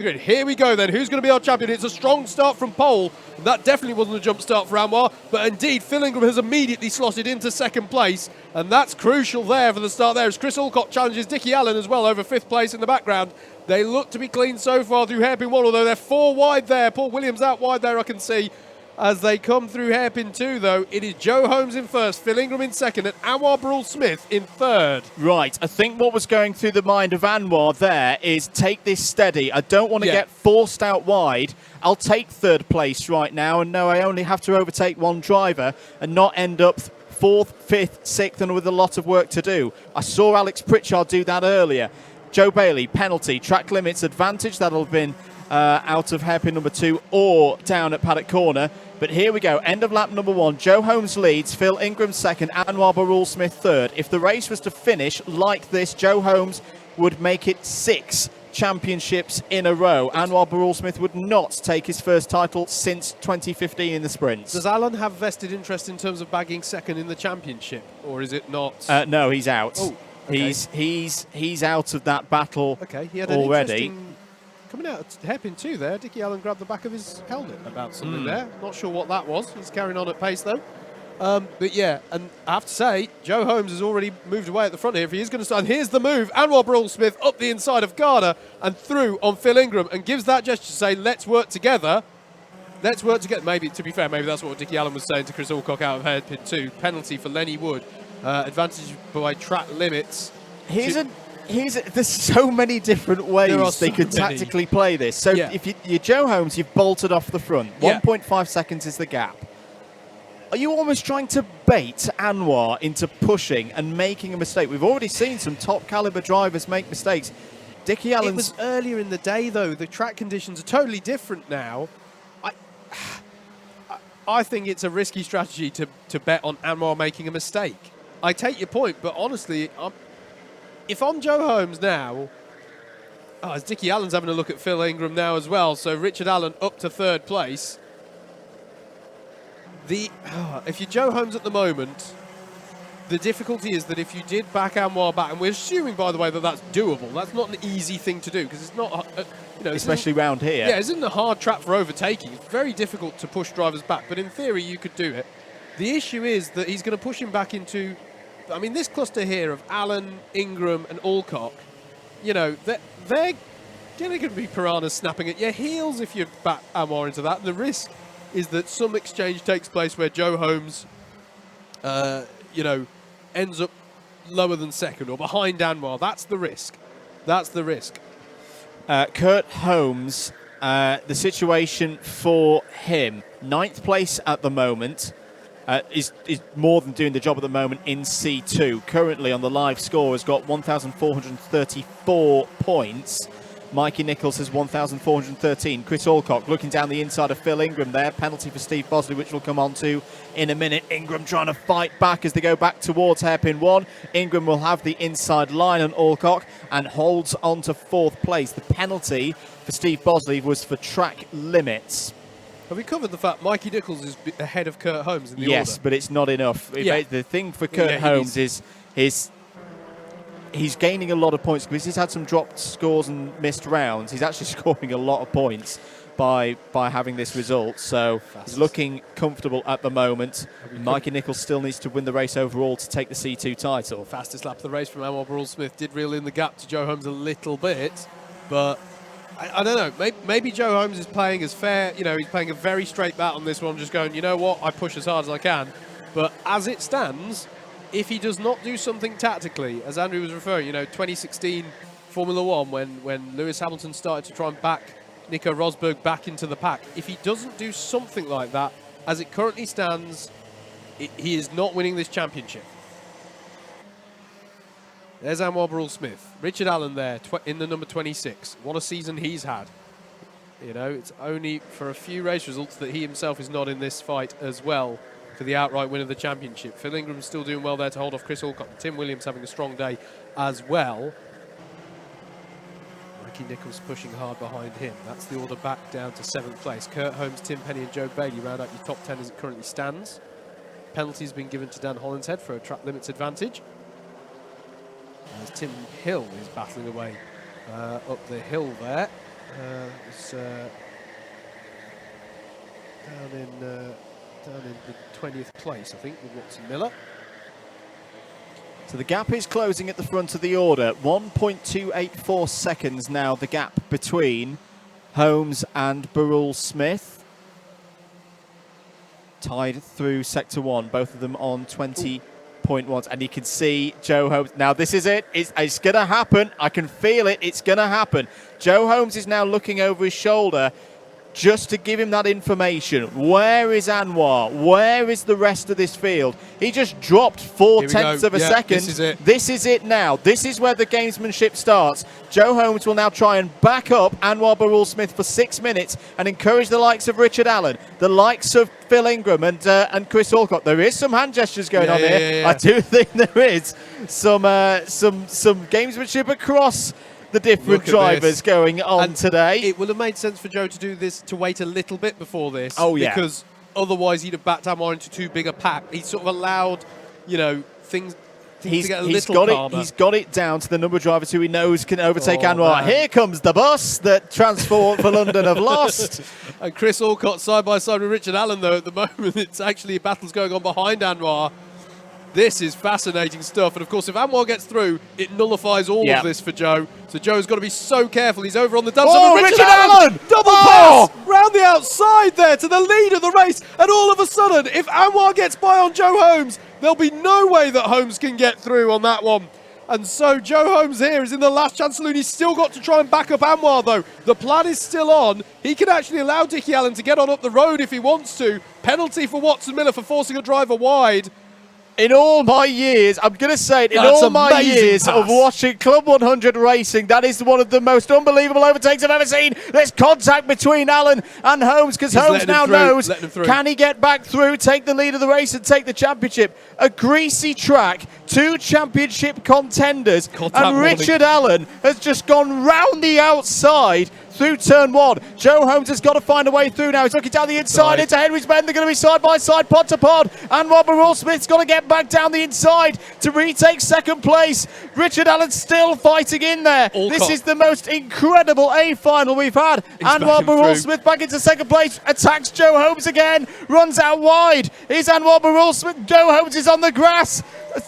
Good. Here we go then. Who's going to be our champion? It's a strong start from pole. That definitely wasn't a jump start for Anwar, but indeed Phil Ingram has immediately slotted into second place, and that's crucial there for the start there as Chris Alcock challenges Dickie Allen as well over fifth place in the background. They look to be clean so far through hairpin 1, although they're 4 wide there. Paul Williams out wide there, I can see. As they come through hairpin 2, though, it is Joe Holmes in first, Phil Ingram in second, and Anwar Beroual-Smith in third. Right, I think what was going through the mind of Anwar there is take this steady. I don't want to get forced out wide. I'll take third place right now and know I only have to overtake one driver and not end up 4th, 5th, 6th and with a lot of work to do. I saw Alex Pritchard do that earlier. Joe Bailey, penalty, track limits advantage. That'll have been out of hairpin number 2 or down at paddock corner. But here we go, end of lap number 1. Joe Holmes leads, Phil Ingram second, Anwar Beroual-Smith third. If the race was to finish like this, Joe Holmes would make it 6 championships in a row. Anwar Beroual-Smith would not take his first title since 2015 in the sprints. Does Alan have vested interest in terms of bagging second in the championship, or is it not? No, he's out. Oh, okay. He's out of that battle he had an already. Coming out at hairpin 2 there, Dickie Allen grabbed the back of his helmet about something there. Not sure what that was. He's carrying on at pace though. But yeah, and I have to say, Joe Holmes has already moved away at the front here. If he is going to start, and here's the move. Anwar Beroual-Smith up the inside of Garner and through on Phil Ingram and gives that gesture to say, let's work together. Let's work together. Maybe, to be fair, maybe that's what Dickie Allen was saying to Chris Alcock out of hairpin 2. Penalty for Lenny Wood. Advantage by track limits. There's so many different ways they could tactically play this. So if you're Joe Holmes, you've bolted off the front. 1.5 seconds is the gap. Are you almost trying to bait Anwar into pushing and making a mistake? We've already seen some top caliber drivers make mistakes. Dickie Allen's... It was earlier in the day, though. The track conditions are totally different now. I think it's a risky strategy to bet on Anwar making a mistake. I take your point, but honestly, if I'm Joe Holmes now, as Dickie Allen's having a look at Phil Ingram now as well, so Richard Allen up to third place. If you're Joe Holmes at the moment, the difficulty is that if you did back Anwar back, and we're assuming, by the way, that that's doable. That's not an easy thing to do because it's not, especially round here. Yeah, it's in a hard track for overtaking. It's very difficult to push drivers back, but in theory, you could do it. The issue is that he's going to push him back into. I mean, this cluster here of Allen, Ingram, and Alcock, they're going to be piranhas snapping at your heels if you back Anwar into that. The risk is that some exchange takes place where Joe Holmes, ends up lower than second or behind Anwar. That's the risk. That's the risk. Kurt Holmes, the situation for him, 9th place at the moment. Is more than doing the job at the moment in C2. Currently on the live score has got 1,434 points. Mikey Nichols has 1,413. Chris Alcock looking down the inside of Phil Ingram there. Penalty for Steve Bosley, which we'll come on to in a minute. Ingram trying to fight back as they go back towards hairpin 1. Ingram will have the inside line on Alcock and holds on to 4th place. The penalty for Steve Bosley was for track limits. Have we covered the fact Mikey Nichols is ahead of Kurt Holmes in the order? Yes, but it's not enough. The thing for Kurt Holmes is he's gaining a lot of points because he's had some dropped scores and missed rounds. He's actually scoring a lot of points by having this result. So he's looking comfortable at the moment. Mikey Nichols still needs to win the race overall to take the C2 title. Fastest lap of the race from Anwar Beroual-Smith did reel in the gap to Joe Holmes a little bit, but I don't know. Maybe Joe Holmes is playing as fair. He's playing a very straight bat on this one, just going, you know what, I push as hard as I can. But as it stands, if he does not do something tactically, as Andrew was referring, 2016 Formula One, when Lewis Hamilton started to try and back Nico Rosberg back into the pack, if he doesn't do something like that, as it currently stands, he is not winning this championship. There's Anwar Beroual-Smith. Richard Allen there in the number 26. What a season he's had. It's only for a few race results that he himself is not in this fight as well for the outright win of the championship. Phil Ingram's still doing well there to hold off Chris Alcock. Tim Williams having a strong day as well. Mikey Nichols pushing hard behind him. That's the order back down to 7th place. Kurt Holmes, Tim Penny and Joe Bailey round out your top 10 as it currently stands. Penalties been given to Dan Hollinshead for a track limits advantage. As Tim Hill is battling away up the hill there. It's down in the 20th place, I think, with Watson Miller. So the gap is closing at the front of the order. 1.284 seconds now, the gap between Holmes and Beroual-Smith. Tied through Sector 1, both of them on 20.1s. And you can see Joe Holmes. Now this is it. It's going to happen. I can feel it. It's going to happen. Joe Holmes is now looking over his shoulder just to give him that information. Where is Anwar? Where is the rest of this field? He just dropped 0.4 of a second. This is it. This is it now. This is where the gamesmanship starts. Joe Holmes will now try and back up Anwar Beroual-Smith for 6 minutes and encourage the likes of Richard Allen, the likes of Phil Ingram and Chris Alcott. There is some hand gestures going on here. I do think there is some gamesmanship across the different drivers going on today. It would have made sense for Joe to do this, to wait a little bit before this. Oh, yeah. Because otherwise he'd have backed Anwar into too big a pack. He sort of allowed, things to get a little calmer. He's got it down to the number of drivers who he knows can overtake Anwar. Man. Here comes the bus that Transport for London have lost. And Chris Alcott side by side with Richard Allen, though, at the moment. It's actually battles going on behind Anwar. This is fascinating stuff. And, of course, if Anwar gets through, it nullifies all of this for Joe. So Joe's got to be so careful. He's over on the dump. Oh, Richard Allen! Double pass! Round the outside there to the lead of the race. And all of a sudden, if Anwar gets by on Joe Holmes, there'll be no way that Holmes can get through on that one. And so Joe Holmes here is in the last chance saloon. He's still got to try and back up Anwar, though. The plan is still on. He can actually allow Dickie Allen to get on up the road if he wants to. Penalty for Watson Miller for forcing a driver wide. In all my years, I'm going to say it, in all my years of watching Club 100 racing, that is one of the most unbelievable overtakes I've ever seen. There's contact between Allen and Holmes, because Holmes now knows, can he get back through, take the lead of the race and take the championship? A greasy track, 2 championship contenders, and Richard Allen has just gone round the outside through turn 1. Joe Holmes has got to find a way through now. He's looking down the inside into Henry's Bend. They're going to be side by side, pod to pod. Anwar Beroual-Smith's got to get back down the inside to retake second place. Richard Allen still fighting in there. This is the most incredible A final we've had. Anwar Beroual-Smith back into second place, attacks Joe Holmes again, runs out wide. Here's Anwar Beroual-Smith. Joe Holmes is on the grass.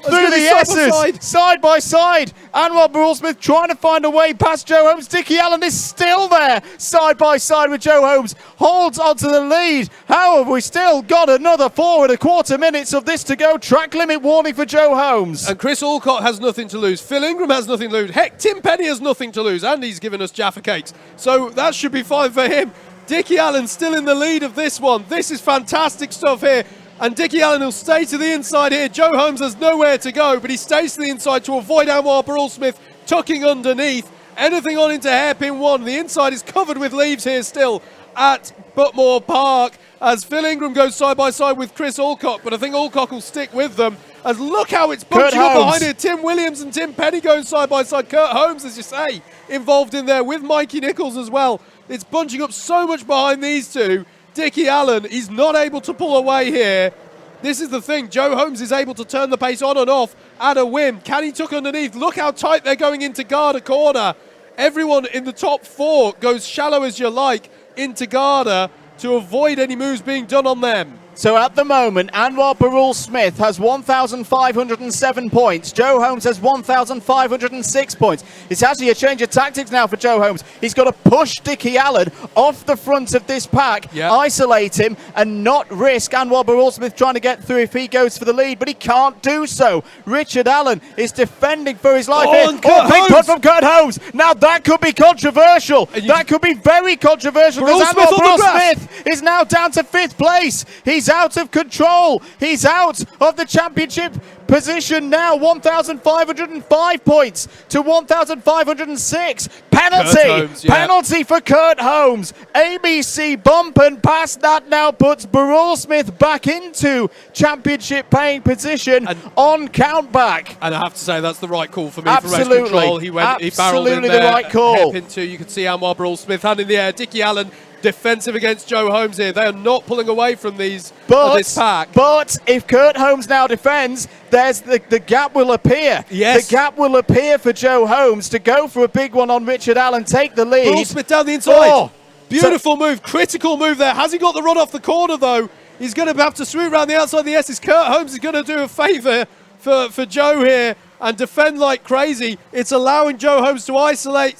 Through the S's, side by side. Anwar Beroual-Smith trying to find a way past Joe Holmes. Dickie Allen is still there, side by side with Joe Holmes. Holds onto the lead. How have we still got another 4.25 minutes of this to go? Track limit warning for Joe Holmes. And Chris Alcott has nothing to lose. Phil Ingram has nothing to lose. Heck, Tim Penny has nothing to lose. And he's given us Jaffa Cakes. So that should be fine for him. Dickie Allen still in the lead of this one. This is fantastic stuff here. And Dickie Allen will stay to the inside here. Joe Holmes has nowhere to go, but he stays to the inside to avoid Anwar Beroual-Smith tucking underneath. Anything on into hairpin 1. The inside is covered with leaves here still at Butmore Park as Phil Ingram goes side by side with Chris Alcott, but I think Alcott will stick with them. As look how it's bunching up behind here. Tim Williams and Tim Penny going side by side. Kurt Holmes, as you say, involved in there with Mikey Nichols as well. It's bunching up so much behind these two. Dickie Allen, he's not able to pull away here. This is the thing. Joe Holmes is able to turn the pace on and off at a whim. Can he tuck underneath? Look how tight they're going into Garda corner. Everyone in the top 4 goes shallow as you like into Garda to avoid any moves being done on them. So at the moment, Anwar Beroual-Smith has 1,507 points. Joe Holmes has 1,506 points. It's actually a change of tactics now for Joe Holmes. He's got to push Dickie Allen off the front of this pack, isolate him, and not risk Anwar Beroual-Smith trying to get through if he goes for the lead, but he can't do so. Richard Allen is defending for his life here. Big putt from Kurt Holmes. Now that could be controversial. That could be very controversial because Anwar Beroual-Smith is now down to 5th place. He's out of control. He's out of the championship position now. 1,505 points to 1,506. Penalty. Penalty for Kurt Holmes. ABC bump and pass. That now puts Beroual-Smith back into championship paying position on countback. And I have to say that's the right call for me. Absolutely. For race control. He barreled in there. The right call. Hairpin 2. You can see Anwar Beroual-Smith hand in the air. Dickie Allen defensive against Joe Holmes here. They are not pulling away from this pack. But if Kurt Holmes now defends, there's the gap will appear. Yes. The gap will appear for Joe Holmes to go for a big one on Richard Allen, take the lead. Beroual-Smith down the inside. Oh, Beautiful move, critical move there. Has he got the run off the corner though? He's going to have to swoop around the outside of the S's. Kurt Holmes is going to do a favour for Joe here and defend like crazy. It's allowing Joe Holmes to isolate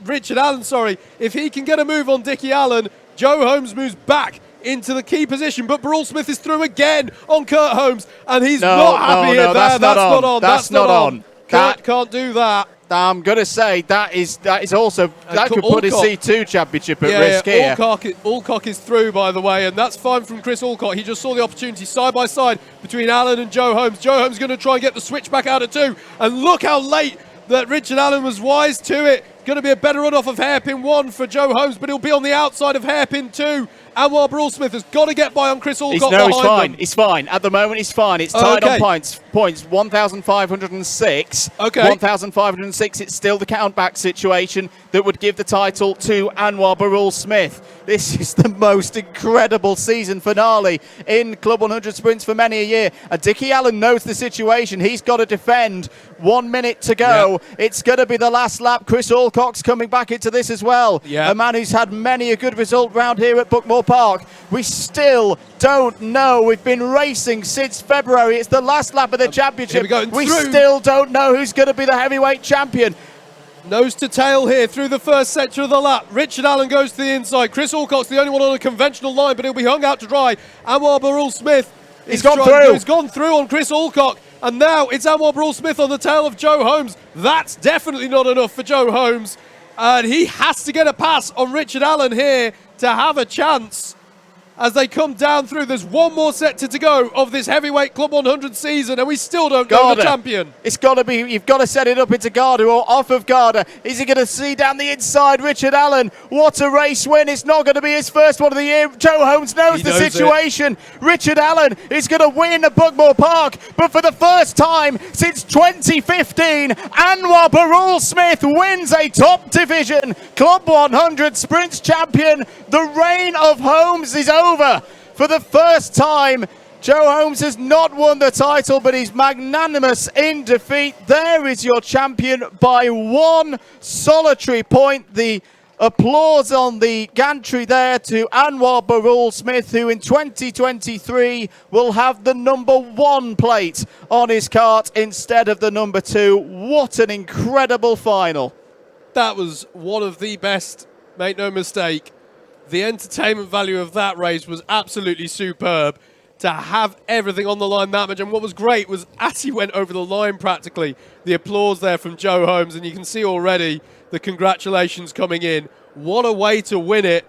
Richard Allen. If he can get a move on Dickie Allen, Joe Holmes moves back into the key position, but Beroual-Smith is through again on Kurt Holmes, and he's not happy here. That's not on. That's not on. Kurt can't do that. I'm going to say that is also that could put his C2 championship at risk here. Alcock is through, by the way, and that's fine from Chris Alcock. He just saw the opportunity side by side between Allen and Joe Holmes. Joe Holmes going to try and get the switch back out of 2, and look how late that Richard Allen was wise to it. Going to be a better run off of hairpin 1 for Joe Holmes, but he'll be on the outside of hairpin 2. Anwar Beroual-Smith has got to get by on Chris Alcock. He's fine. He's fine. At the moment, he's fine. It's tied on points. 1,506. Okay. 1,506. It's still the countback situation that would give the title to Anwar Beroual-Smith. This is the most incredible season finale in Club 100 sprints for many a year. And Dickie Allen knows the situation. He's got to defend. 1 minute to go. Yep. It's going to be the last lap. Chris Alcock's coming back into this as well. Yep. A man who's had many a good result round here at Buckmore Park. We still don't know. We've been racing since February. It's the last lap of the championship. We still don't know who's going to be the heavyweight champion. Nose to tail here through the first sector of the lap. Richard Allen goes to the inside. Chris Alcock's the only one on a conventional line, but he'll be hung out to dry. Anwar Beroual-Smith He's gone through. He's gone through on Chris Alcock. And now it's Anwar Beroual-Smith on the tail of Joe Holmes. That's definitely not enough for Joe Holmes. And he has to get a pass on Richard Allen here to have a chance. As they come down through, there's one more sector to go of this heavyweight Club 100 season, and we still don't know the champion. It's got to be, you've got to set it up into Garda or off of Garda. Is he going to see down the inside Richard Allen? What a race win. It's not going to be his first one of the year. Joe Holmes knows the situation. Richard Allen is going to win at Buckmore Park, but for the first time since 2015, Anwar Beroual-Smith wins a top division Club 100 Sprints champion. The reign of Holmes is over. For the first time, Joe Holmes has not won the title, but he's magnanimous in defeat. There is your champion by 1 solitary point. The applause on the gantry there to Anwar Beroual-Smith, who in 2023 will have the #1 plate on his kart instead of the #2. What an incredible final. That was one of the best, make no mistake. The entertainment value of that race was absolutely superb. To have everything on the line that much, and what was great was as he went over the line practically, the applause there from Joe Holmes, and you can see already the congratulations coming in. What a way to win it.